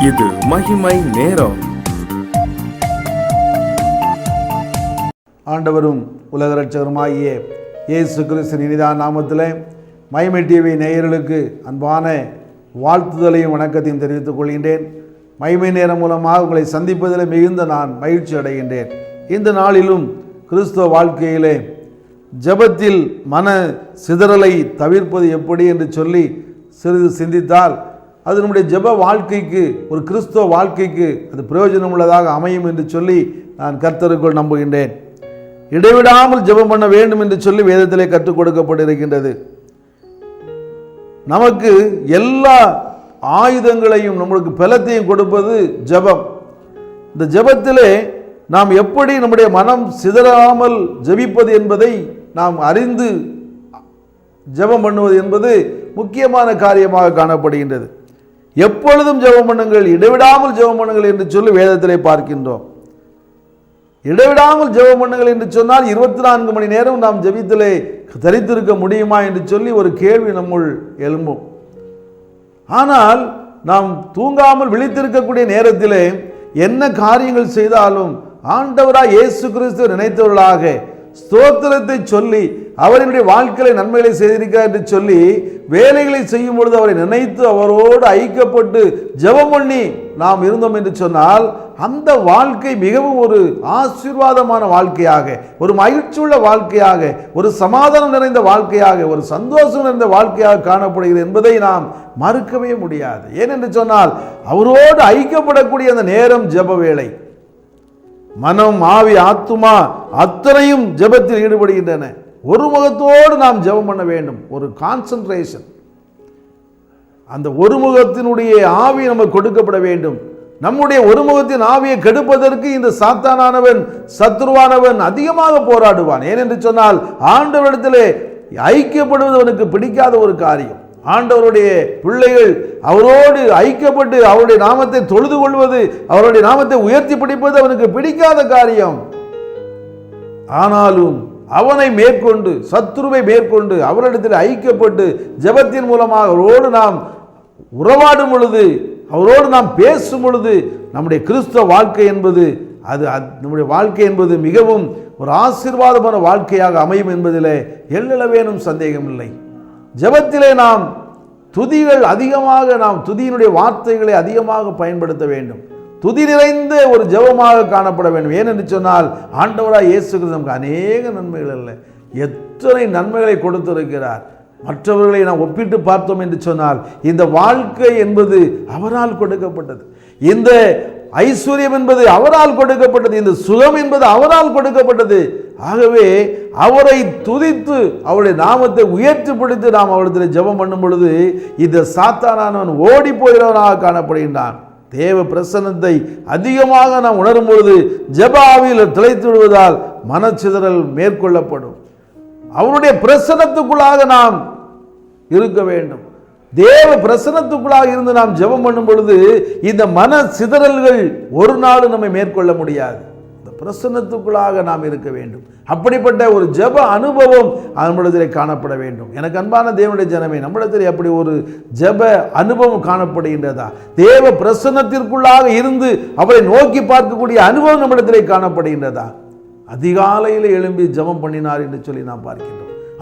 இது மகிமை நேரம். ஆண்டவரும் உலக இரட்சகருமாகிய இயேசு கிறிஸ்துவின் இனிதான நாமத்திலே மகிமை டிவி நேயர்களுக்கு அன்பான வாழ்த்துதலையும் வணக்கத்தையும் தெரிவித்துக் கொள்கின்றேன். மகிமை நேரம் மூலமாக உங்களை சந்திப்பதில் மிகுந்த நான் மகிழ்ச்சி அடைகின்றேன். இந்த நாளிலும் கிறிஸ்துவ வாழ்க்கையிலே ஜெபத்தில் மன சிதறலை தவிர்ப்பது எப்படி என்று சொல்லி சிறிது சிந்தித்தால் அது நம்முடைய ஜெப வாழ்க்கைக்கு, ஒரு கிறிஸ்துவ வாழ்க்கைக்கு அது பிரயோஜனம் உள்ளதாக அமையும் என்று சொல்லி நான் கர்த்தருக்குள் நம்புகின்றேன். இடைவிடாமல் ஜெபம் பண்ண வேண்டும் என்று சொல்லி வேதத்திலே கற்றுக் கொடுக்கப்பட்டிருக்கின்றது. நமக்கு எல்லா ஆயுதங்களையும் நம்மளுக்கு பலத்தையும் கொடுப்பது ஜெபம். இந்த ஜெபத்திலே நாம் எப்படி நம்முடைய மனம் சிதறாமல் ஜெபிப்பது என்பதை நாம் அறிந்து ஜெபம் பண்ணுவது என்பது முக்கியமான காரியமாக காணப்படுகின்றது. எப்பொழுதும் ஜெபம் பண்ணுங்கள், இடைவிடாமல் ஜெபம் பண்ணுங்கள் என்று சொல்லி வேதத்திலே பார்க்கின்றோம். இடைவிடாமல் ஜெபம் பண்ணுங்கள் என்று சொன்னால் 24 மணி நேரம் நாம் ஜெபித்திலே தரித்திருக்க முடியுமா என்று சொல்லி ஒரு கேள்வி நம்முள் எழும்பும். ஆனால் நாம் தூங்காமல் விழித்திருக்கக்கூடிய நேரத்திலே என்ன காரியங்கள் செய்தாலும் ஆண்டவராய் இயேசு கிறிஸ்து நினைத்தவர்களாக ஸ்தோத்திரத்தை சொல்லி அவருடைய வாழ்க்கையில நன்மைகளை செய்திருக்கிறார் என்று சொல்லி வேலைகளை செய்யும் பொழுது அவரை நினைத்து அவரோடு ஐக்கியப்பட்டு ஜெபம் பண்ணி நாம் இருந்தோம் என்று சொன்னால் அந்த வாழ்க்கை மிகவும் ஒரு ஆசீர்வாதமான வாழ்க்கையாக, ஒரு மகிழ்ச்சியுள்ள வாழ்க்கையாக, ஒரு சமாதானம் நிறைந்த வாழ்க்கையாக, ஒரு சந்தோஷம் நிறைந்த வாழ்க்கையாக காணப்படுகிறது என்பதை நாம் மறுக்கவே முடியாது. ஏனென்று சொன்னால் அவரோடு ஐக்கியப்படக்கூடிய அந்த நேரம் ஜெப வேளை. மனம், ஆவி, ஆத்துமா அத்தனையும் ஜெபத்தில் ஈடுபடுகின்றன. ஒரு முகத்தோடு நாம் ஜெபம் பண்ண வேண்டும். ஒரு கான்சன்ட்ரேஷன், அந்த ஒரு முகத்தினுடைய ஆவி நமக்கு கொடுக்கப்பட வேண்டும். நம்முடைய ஒரு முகத்தின் ஆவியை கெடுப்பதற்கு இந்த சாத்தானானவன், சத்துருவானவன் அதிகமாக போராடுவான். ஏனென்று சொன்னால் ஆண்டவரிடத்திலே ஐக்கியப்படுவது அவனுக்கு பிடிக்காத ஒரு காரியம். ஆண்டவருடைய பிள்ளைகள் அவரோடு ஐக்கியப்பட்டு அவருடைய நாமத்தை தொழுது கொள்வது, அவருடைய நாமத்தை உயர்த்தி பிடிப்பது அவனுக்கு பிடிக்காத காரியம். ஆனாலும் அவனை மேற்கொண்டு, சத்துருவை மேற்கொண்டு அவரிடத்தில் ஐக்கியப்பட்டு ஜெபத்தின் மூலமாக அவரோடு நாம் உறவாடும் பொழுது, அவரோடு நாம் பேசும் பொழுது நம்முடைய கிறிஸ்தவ வாழ்க்கை என்பது நம்முடைய வாழ்க்கை என்பது மிகவும் ஒரு ஆசீர்வாதமான வாழ்க்கையாக அமையும் என்பதிலே எள்ளளவேனும் சந்தேகமில்லை. ஜெபத்திலே நாம் துதிகள் அதிகமாக, நாம் துதியினுடைய வார்த்தைகளை அதிகமாக பயன்படுத்த வேண்டும். துதி நிறைந்த ஒரு ஜெபமாக காணப்பட வேண்டும். ஏனென்று சொன்னால் ஆண்டவராய் இயேசு கிறிஸ்து நமக்கு அநேக நன்மைகள் அல்ல, எத்தனை நன்மைகளை கொடுத்திருக்கிறார். மற்றவர்களை நாம் ஒப்பிட்டு பார்த்தோம் என்று சொன்னால் இந்த வாழ்க்கை என்பது அவரால் கொடுக்கப்பட்டது, இந்த ஐஸ்வர்யம் என்பது அவரால் கொடுக்கப்பட்டது, இந்த சுகம் என்பது அவரால் கொடுக்கப்பட்டது. ஆகவே அவரை துதித்து அவருடைய நாமத்தை உயர்த்தி பிடித்து நாம் அவரிடத்தில் ஜெபம் பண்ணும் பொழுது இந்த சாத்தானானவன் ஓடி போகிறவனாக காணப்படுகின்றான். தேவ பிரசன்னத்தை அதிகமாக நாம் உணரும் பொழுது ஜெப ஆவியில் திளைத்து விடுவதால் மனச்சிதறல் மேற்கொள்ளப்படும். அவருடைய பிரசன்னத்துக்குள்ளாக நாம் இருக்க வேண்டும். தேவ பிரசன்னத்துக்குள்ளாக இருந்து நாம் ஜெபம் பண்ணும் பொழுது இந்த மன சிதறல்கள் ஒரு நாள் நம்மை மேற்கொள்ள முடியாது. இந்த பிரசன்னத்துக்குள்ளாக நாம் இருக்க வேண்டும். அப்படிப்பட்ட ஒரு ஜெப அனுபவம் நம்மிடத்தில் காணப்பட வேண்டும். எனக்கு அன்பான தேவனுடைய ஜனமே, நம்மிடத்தில் அப்படி ஒரு ஜெப அனுபவம் காணப்படுகின்றதா? தேவ பிரசன்னத்திற்குள்ளாக இருந்து அவரை நோக்கி பார்க்கக்கூடிய அனுபவம் நம்மிடத்தில் காணப்படுகின்றதா? அதிகாலையில் எழும்பி ஜெபம் பண்ணினார் என்று சொல்லி நாம் பார்க்கின்றோம்.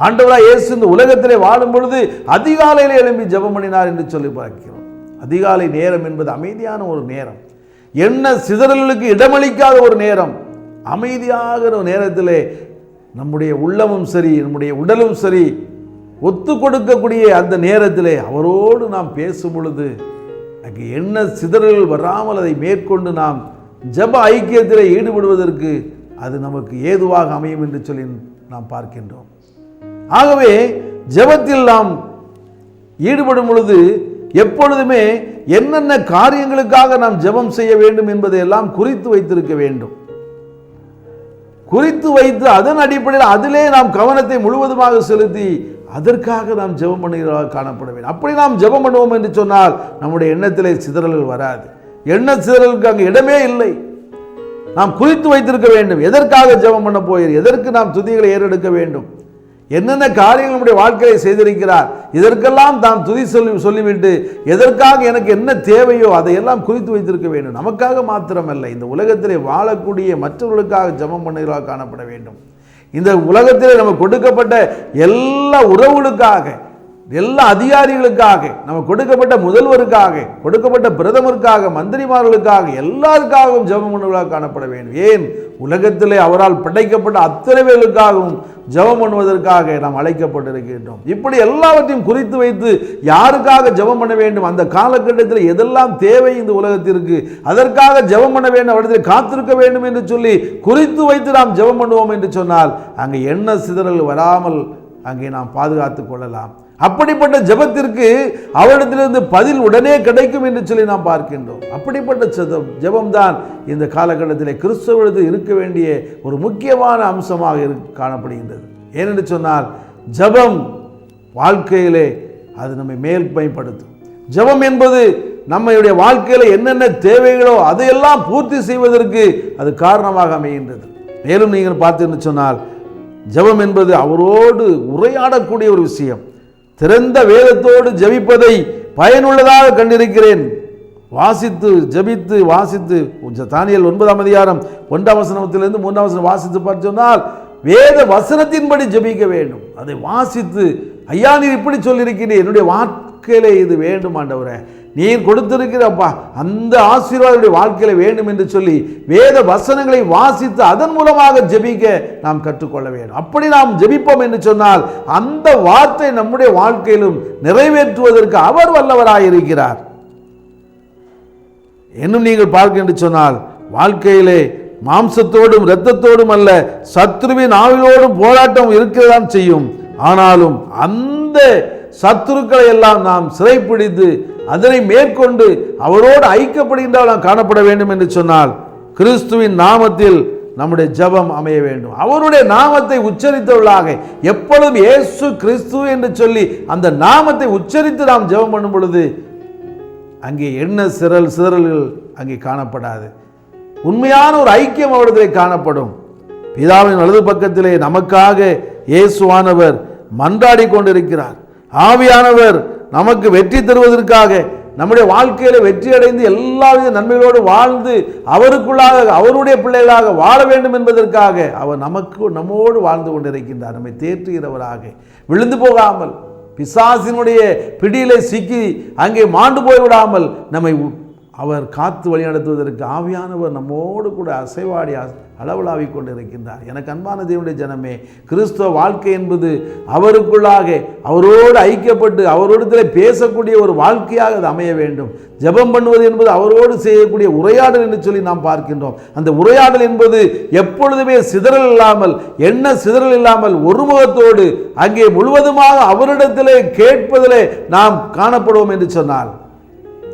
ஆண்டவராய் இயேசு இந்த உலகத்திலே வாழும் பொழுது அதிகாலையில் எழும்பி ஜெபம் பண்ணினார் என்று சொல்லி பார்க்கிறோம். அதிகாலை நேரம் என்பது அமைதியான ஒரு நேரம், என்ன சிதறல்களுக்கு இடமளிக்காத ஒரு நேரம். அமைதியாக ஒரு நேரத்திலே நம்முடைய உள்ளமும் சரி, நம்முடைய உடலும் சரி ஒத்து கொடுக்கக்கூடிய அந்த நேரத்திலே அவரோடு நாம் பேசும் பொழுது அங்கே என்ன சிதறல்கள் வராமல் அதை மேற்கொண்டு நாம் ஜெப ஐக்கியத்திலே ஈடுபடுவதற்கு அது நமக்கு ஏதுவாக அமையும் என்று சொல்லி நாம் பார்க்கின்றோம். ஆகவே ஜெபத்தில் நாம் ஈடுபடும் பொழுது எப்பொழுதுமே என்னென்ன காரியங்களுக்காக நாம் ஜெபம் செய்ய வேண்டும் என்பதை எல்லாம் குறித்து வைத்திருக்க வேண்டும். குறித்து வைத்து அதன் அடிப்படையில் அதிலே நாம் கவனத்தை முழுவதுமாக செலுத்தி அதற்காக நாம் ஜெபம் பண்ணுகிறதாக காணப்பட வேண்டும். அப்படி நாம் ஜெபம் பண்ணுவோம் என்று சொன்னால் நம்முடைய எண்ணத்திலே சிதறல்கள் வராது. எண்ண சிதறலுக்கு அங்கு இடமே இல்லை. நாம் குறித்து வைத்திருக்க வேண்டும். எதற்காக ஜெபம் பண்ண போகிறோம், எதற்கு நாம் துதிகளை ஏறெடுக்க வேண்டும், என்னென்ன காரியங்கள் நம்முடைய வாழ்க்கையை செய்திருக்கிறார், இதற்கெல்லாம் தாம் துதி சொல்லிவிட்டு எதற்காக எனக்கு என்ன தேவையோ அதையெல்லாம் குறித்து வைத்திருக்க வேண்டும். நமக்காக மாத்திரமல்ல, இந்த உலகத்திலே வாழக்கூடிய மற்றவர்களுக்காக ஜெபம் பண்ணுகிறவர்களாக காணப்பட வேண்டும். இந்த உலகத்திலே நமக்கு கொடுக்கப்பட்ட எல்லா உறவுகளுக்காக, எல்லா அதிகாரிகளுக்காக, நமக்கு கொடுக்கப்பட்ட முதல்வருக்காக, கொடுக்கப்பட்ட பிரதமருக்காக, மந்திரிமார்களுக்காக, எல்லாருக்காகவும் ஜெபம் பண்ணுவதாக காணப்பட வேண்டும். ஏன்? உலகத்திலே அவரால் படைக்கப்பட்ட அத்தனை பேர்களுக்காகவும் ஜெபம் பண்ணுவதற்காக நாம் அழைக்கப்பட்டிருக்கின்றோம். இப்படி எல்லாவற்றையும் குறித்து வைத்து யாருக்காக ஜெபம் பண்ண வேண்டும், அந்த காலகட்டத்தில் எதெல்லாம் தேவை இந்த உலகத்திற்கு, அதற்காக ஜெபம் பண்ண வேண்டும், அவரிடத்தில் காத்திருக்க வேண்டும் என்று சொல்லி குறித்து வைத்து நாம் ஜெபம் பண்ணுவோம் என்று சொன்னால் அங்கே எண்ண சிதறல் வராமல் அங்கே நாம் பாதுகாத்துக் கொள்ளலாம். அப்படிப்பட்ட ஜெபத்திற்கு அவரிடத்திலிருந்து பதில் உடனே கிடைக்கும் என்று சொல்லி நாம் பார்க்கின்றோம். அப்படிப்பட்ட ஜெபம்தான் இந்த காலகட்டத்திலே கிறிஸ்தவர்களுக்கு இருக்க வேண்டிய ஒரு முக்கியமான அம்சமாக காணப்படுகின்றது. ஏனென்று சொன்னால் ஜெபம் வாழ்க்கையிலே அது நம்மை மேல்மைப்படுத்தும். ஜெபம் என்பது நம்முடைய வாழ்க்கையில என்னென்ன தேவைகளோ அதையெல்லாம் பூர்த்தி செய்வதற்கு அது காரணமாக அமைகின்றது. மேலும் நீங்கள் பார்த்தீங்கன்னு சொன்னால் ஜெபம் என்பது அவரோடு உரையாடக்கூடிய ஒரு விஷயம். திறந்த வேதத்தோடு ஜெபிப்பதை பயனுள்ளதாக கண்டிருக்கிறேன். வாசித்து ஜெபித்து வாசித்து தானியேல் 9ஆம் அதிகாரம் 1ஆம் வசனத்திலிருந்து 3ஆம் வசனம் வாசித்து பார்த்து சொன்னால் வேத வசனத்தின்படி ஜெபிக்க வேண்டும். அதை வாசித்து, ஐயா நீர் இப்படி சொல்லியிருக்கிறீர், என்னுடைய வாழ்க்கையிலே இது வேண்டும் ஆண்டவரே, நீர் கொடுத்திருக்கிறப்பா அந்த ஆசீர்வாதம் வாழ்க்கையில வேண்டும் என்று சொல்லி வேத வசனங்களை வாசித்து அதன் மூலமாக ஜெபிக்க நாம் கற்றுக்கொள்ள வேண்டும். அப்படி நாம் ஜெபிப்போம் என்று சொன்னால் அந்த வார்த்தை நம்முடைய வாழ்க்கையிலும் நிறைவேற்றுவதற்கு அவர் வல்லவராயிருக்கிறார். இன்னும் நீங்கள் பார்க்க என்று சொன்னால் வாழ்க்கையிலே மாம்சத்தோடும் இரத்தத்தோடும் அல்ல, சத்துருவின் ஆவியோடும் போராட்டம் இருக்கதான் செய்யும். ஆனாலும் அந்த சத்துருக்களை எல்லாம் நாம் சிறைப்பிடித்து அதனை மேற்கொண்டு அவரோடு ஐக்கியப்படுகின்றவர்கள் நாம் காணப்பட வேண்டும் என்று சொன்னால் கிறிஸ்துவின் நாமத்தில் நம்முடைய ஜெபம் அமைய வேண்டும். அவருடைய நாமத்தை உச்சரித்தவர்களாக எப்பொழுதும் இயேசு கிறிஸ்து என்று சொல்லி அந்த நாமத்தை உச்சரித்து நாம் ஜெபம் பண்ணும் பொழுது அங்கே என்ன சிதறல்கள் அங்கே காணப்படாது. உண்மையான ஒரு ஐக்கியம் அவரிடத்திலே காணப்படும். பிதாவின் வலது பக்கத்திலே நமக்காக இயேசுவானவர் மன்றாடி கொண்டிருக்கிறார். ஆவியானவர் நமக்கு வெற்றி தருவதற்காக நம்முடைய வாழ்க்கையில வெற்றி அடைந்து எல்லாவித நன்மைகளோடு வாழ்ந்து அவருக்குள்ளாக அவருடைய பிள்ளைகளாக வாழ வேண்டும் என்பதற்காக அவர் நம்மோடு வாழ்ந்து கொண்டிருக்கின்றார். நம்மை தேற்றுகிறவராக, விழுந்து போகாமல் பிசாசினுடைய பிடியிலே சிக்கி அங்கே மாண்டு போய்விடாமல் நம்மை அவர் காத்து வழி நடத்துவதற்கு ஆவியானவர் நம்மோடு கூட அசைவாடி அளவலாவி கொண்டிருக்கின்றார். எனக்கு அன்பான தேவனுடைய ஜனமே, கிறிஸ்துவ வாழ்க்கை என்பது அவருக்குள்ளாக அவரோடு ஐக்கியப்பட்டு அவரோடத்தில் பேசக்கூடிய ஒரு வாழ்க்கையாக அது அமைய வேண்டும். ஜெபம் பண்ணுவது என்பது அவரோடு செய்யக்கூடிய உரையாடல் என்று சொல்லி நாம் பார்க்கின்றோம். அந்த உரையாடல் என்பது எப்பொழுதுமே சிதறல் இல்லாமல், என்ன சிதறல் இல்லாமல் ஒருமுகத்தோடு அங்கே முழுவதுமாக அவரிடத்திலே கேட்பதிலே நாம் காணப்படுவோம் என்று சொன்னால்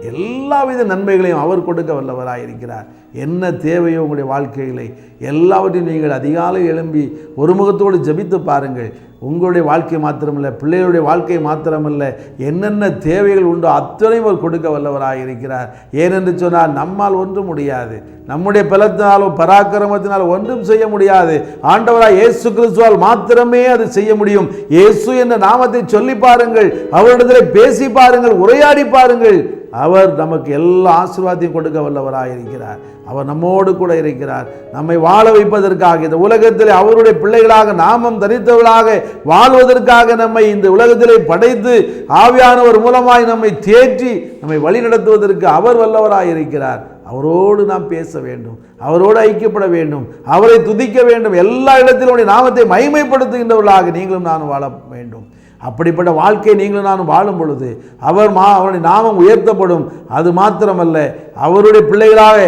எல்லாவித நன்மைகளையும் அவர் கொடுக்க வல்லவராயிருக்கிறார். என்ன தேவையோ உங்களுடைய வாழ்க்கைகளை எல்லாவற்றையும் நீங்கள் அதிகாலை எழும்பி ஒருமுகத்தோடு ஜெபித்து பாருங்கள். உங்களுடைய வாழ்க்கை மாத்திரமல்ல, பிள்ளைகளுடைய வாழ்க்கை மாத்திரமல்ல, என்னென்ன தேவைகள் உண்டோ அத்தனையும் அவர் கொடுக்க வல்லவராயிருக்கிறார். ஏனென்று சொன்னால் நம்மால் ஒன்றும் முடியாது, நம்முடைய பலத்தினாலோ பராக்கிரமத்தினாலோ ஒன்றும் செய்ய முடியாது. ஆண்டவராய் இயேசு கிறிஸ்துவால் மாத்திரமே அது செய்ய முடியும். இயேசு என்ற நாமத்தை சொல்லி பாருங்கள், அவரிடத்தில் பேசி பாருங்கள், உரையாடி பாருங்கள். அவர் நமக்கு எல்லா ஆசீர்வாதத்தையும் கொடுக்க வல்லவராயிருக்கிறார். அவர் நம்மோடு கூட இருக்கிறார். நம்மை வாழ வைப்பதற்காக, இந்த உலகத்தில் அவருடைய பிள்ளைகளாக நாமம் தரித்தவர்களாக வாழ்வதற்காக நம்மை இந்த உலகத்திலே படைத்து ஆவியானவர் மூலமாய் நம்மை தேற்றி நம்மை வழி நடத்துவதற்கு அவர் வல்லவராயிருக்கிறார். அவரோடு நாம் பேச வேண்டும், அவரோடு ஐக்கியப்பட வேண்டும், அவரை துதிக்க வேண்டும். எல்லா இடத்திலும் நாமத்தை மகிமைப்படுத்துகின்றவர்களாக நீங்களும் நானும் வாழ வேண்டும். அப்படிப்பட்ட வாழ்க்கை நீங்களும் நானும் வாழும் பொழுது அவருடைய நாமம் உயர்த்தப்படும். அது மாத்திரமல்ல, அவருடைய பிள்ளைகளாக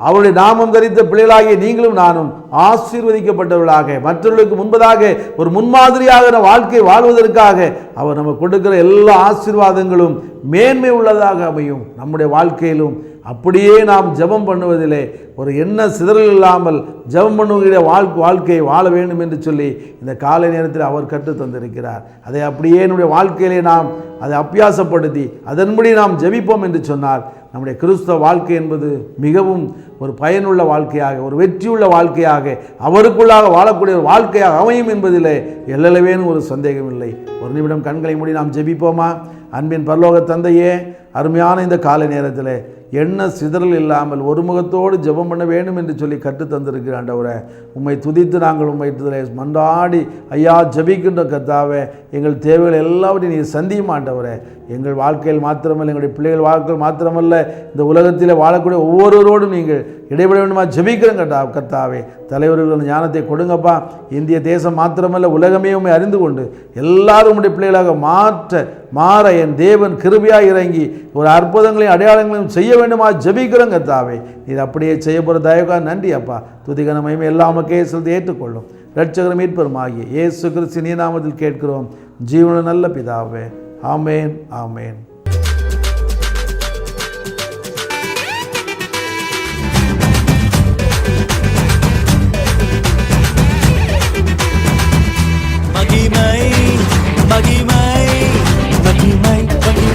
அவருடைய நாமம் தரித்த பிள்ளைகளாகிய நீங்களும் நானும் ஆசீர்வதிக்கப்பட்டவர்களாக மற்றவர்களுக்கு முன்பதாக ஒரு முன்மாதிரியாக வாழ்க்கை வாழ்வதற்காக அவர் நமக்கு கொடுக்கிற எல்லா ஆசீர்வாதங்களும் மேன்மை உள்ளதாக அமையும். நம்முடைய வாழ்க்கையிலும் அப்படியே நாம் ஜெபம் பண்ணுவதிலே ஒரு எண்ண சிதறல் இல்லாமல் ஜெபம் பண்ணுகிற வாழ்க்கையை வாழ வேண்டும் என்று சொல்லி இந்த காலை நேரத்தில் அவர் கற்று தந்திருக்கிறார். அதை அப்படியே நம்முடைய வாழ்க்கையிலே நாம் அதை அபியாசப்படுத்தி அதன்படி நாம் ஜெபிப்போம் என்று சொன்னால் நம்முடைய கிறிஸ்தவ வாழ்க்கை என்பது மிகவும் ஒரு பயனுள்ள வாழ்க்கையாக, ஒரு வெற்றியுள்ள வாழ்க்கையாக, அவருக்குள்ளாக வாழக்கூடிய ஒரு வாழ்க்கையாக அமையும் என்பதில் எல்லளவேன்னு ஒரு சந்தேகம் இல்லை. ஒரு நிமிடம் கண்களை மூடி நாம் ஜெபிப்போமா? அன்பின் பரலோக தந்தையே, அருமையான இந்த காலை நேரத்தில் எண்ண சிதறல் இல்லாமல் ஒரு முகத்தோடு ஜெபம் பண்ண வேண்டும் என்று சொல்லி கற்று தந்திருக்கிற ஆண்டவரே, உம்மை துதித்து நாங்கள் உம்மை மன்றாடி ஐயா ஜெபிக்கின்ற கர்த்தாவே, எங்கள் தேவைகள் எல்லாவற்றையும் நீர் சந்தியும் ஆண்டவரே. எங்கள் வாழ்க்கையில் மாத்திரமல்ல, எங்களுடைய பிள்ளைகள் வாழ்க்கையில் மாத்திரமல்ல, இந்த உலகத்தில் வாழக்கூடிய ஒவ்வொருவரோடும் நீங்கள் இடைபெற வேண்டுமா ஜெபிக்கிறேன் கர்த்தாவே. தலைவர்கள் ஞானத்தை கொடுங்கப்பா. இந்திய தேசம் மாத்திரமல்ல, உலகமே உண்மை அறிந்து கொண்டு எல்லாரும் உடைய பிள்ளைகளாக மாற என் தேவன் கிருபையாக இறங்கி ஒரு அற்புதங்களையும் அடையாளங்களையும் செய்ய வேண்டுமா ஜெபிக்கிறேன் கர்த்தாவே. நீர் அப்படியே செய்ய போகிற தயவுக்காக நன்றி அப்பா. துதிகன மகிமை எல்லாம் உமக்கே செலுத்தி ஏற்றுக்கொள்ளும். இரட்சகர் மீட்பெருமாகிய இயேசு கிறிஸ்து நீ நாமத்தில் கேட்கிறோம் ஜீவன நல்ல பிதாவே. ஆமேன், ஆமேன். மகிமை மகிமை மகிமை மகிமை